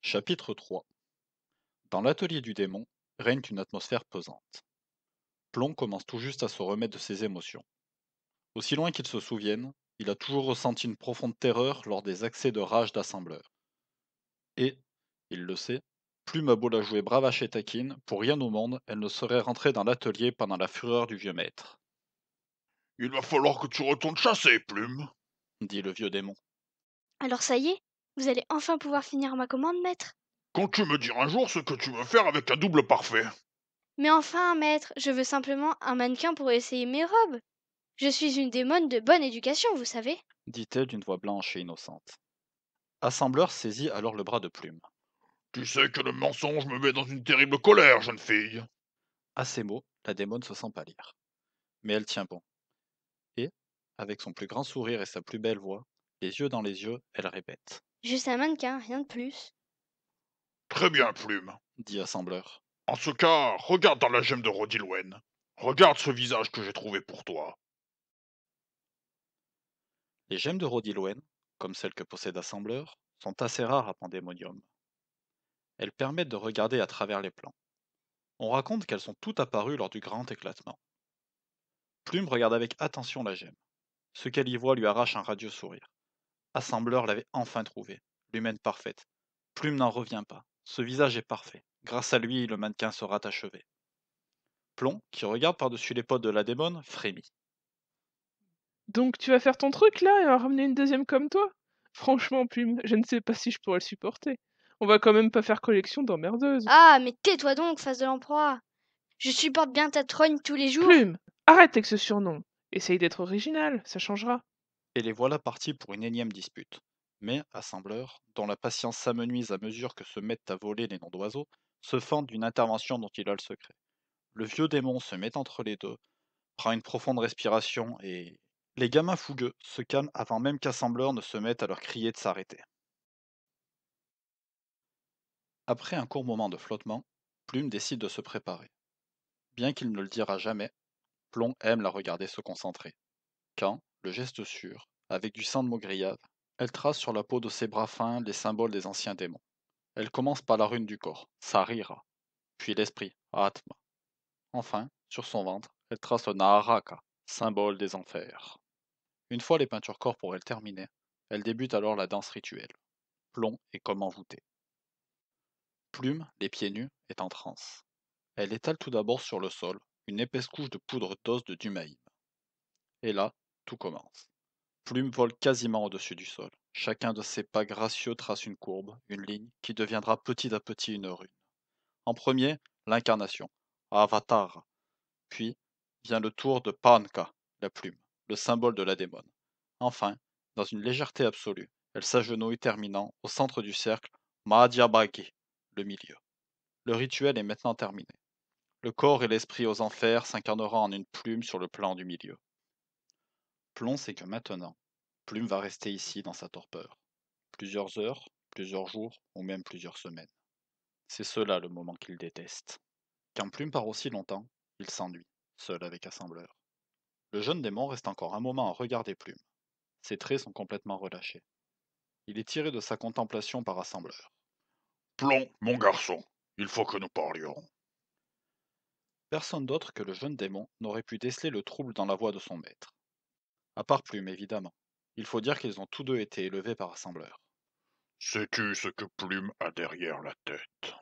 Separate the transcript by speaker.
Speaker 1: Chapitre 3. Dans l'atelier du démon règne une atmosphère pesante. Plomb commence tout juste à se remettre de ses émotions. Aussi loin qu'il se souvienne, il a toujours ressenti une profonde terreur lors des accès de rage d'assembleur. Et, il le sait, Plume a beau la jouer bravache et taquine, pour rien au monde, elle ne serait rentrée dans l'atelier pendant la fureur du vieux maître,
Speaker 2: Il va falloir que tu retournes chasser, Plume.
Speaker 1: dit le vieux démon.
Speaker 3: Alors ça y est, vous allez enfin pouvoir finir ma commande, maître?
Speaker 2: Quand tu me diras un jour ce que tu veux faire avec un double parfait.
Speaker 3: Mais enfin, maître, je veux simplement un mannequin pour essayer mes robes. Je suis une démone de bonne éducation, vous savez.
Speaker 1: Dit-elle d'une voix blanche et innocente. Assembleur saisit alors le bras de Plume.
Speaker 2: Tu sais que le mensonge me met dans une terrible colère, jeune fille.
Speaker 1: À ces mots, la démone se sent pâlir. Mais elle tient bon. Et, avec son plus grand sourire et sa plus belle voix, les yeux dans les yeux, elle répète,
Speaker 3: Juste un mannequin, rien de plus.
Speaker 2: Très bien, Plume.
Speaker 1: dit Assembleur.
Speaker 2: En ce cas, regarde dans la gemme de Rodilwen. Regarde ce visage que j'ai trouvé pour toi.
Speaker 1: Les gemmes de Rodiloen, comme celles que possède Assembleur, sont assez rares à Pandémonium. Elles permettent de regarder à travers les plans. On raconte qu'elles sont toutes apparues lors du grand éclatement. Plume regarde avec attention la gemme. Ce qu'elle y voit lui arrache un radieux sourire. Assembleur l'avait enfin trouvée, l'humaine parfaite. Plume n'en revient pas. Ce visage est parfait. Grâce à lui, le mannequin sera achevé. Plomb, qui regarde par-dessus les potes de la démone, frémit.
Speaker 4: Donc tu vas faire ton truc là et en ramener une deuxième comme toi? Franchement, Plume, je ne sais pas si je pourrais le supporter. On va quand même pas faire collection d'emmerdeuses.
Speaker 3: Ah, mais tais-toi donc, face de l'emperoi. Je supporte bien ta trogne tous les jours.
Speaker 4: Plume, arrête avec ce surnom. Essaye d'être original, ça changera.
Speaker 1: Et les voilà partis pour une énième dispute. Mais, Assembleur, dont la patience s'amenuise à mesure que se mettent à voler les noms d'oiseaux, se fend d'une intervention dont il a le secret. Le vieux démon se met entre les deux, prend une profonde respiration et... Les gamins fougueux se calment avant même qu'Assembleur ne se mette à leur crier de s'arrêter. Après un court moment de flottement, Plume décide de se préparer. Bien qu'il ne le dira jamais, Plomb aime la regarder se concentrer. Quand, le geste sûr, avec du sang de Maugriave, elle trace sur la peau de ses bras fins les symboles des anciens démons. Elle commence par la rune du corps, Sarira, puis l'esprit, Atma. Enfin, sur son ventre, elle trace le Naharaka, symbole des enfers. Une fois les peintures corporelles terminées, elle débute alors la danse rituelle. Plomb est comme envoûté. Plume, les pieds nus, est en transe. Elle étale tout d'abord sur le sol une épaisse couche de poudre d'os de Dumaïm. Et là, tout commence. Plume vole quasiment au-dessus du sol. Chacun de ses pas gracieux trace une courbe, une ligne, qui deviendra petit à petit une rune. En premier, l'incarnation, Avatar. Puis vient le tour de Panka, la plume, le symbole de la démone. Enfin, dans une légèreté absolue, elle s'agenouille terminant, au centre du cercle, Madhyabhagi, le milieu. Le rituel est maintenant terminé. Le corps et l'esprit aux enfers s'incarneront en une plume sur le plan du milieu. Plomb sait que maintenant, Plume va rester ici dans sa torpeur. Plusieurs heures, plusieurs jours ou même plusieurs semaines. C'est cela le moment qu'il déteste. Quand Plume part aussi longtemps, il s'ennuie, seul avec Assembleur. Le jeune démon reste encore un moment à regarder Plume. Ses traits sont complètement relâchés. Il est tiré de sa contemplation par Assembleur.
Speaker 2: Plomb, mon garçon, il faut que nous parlions.
Speaker 1: Personne d'autre que le jeune démon n'aurait pu déceler le trouble dans la voix de son maître. À part Plume, évidemment. Il faut dire qu'ils ont tous deux été élevés par Assembleur.
Speaker 2: Sais-tu ce que Plume a derrière la tête?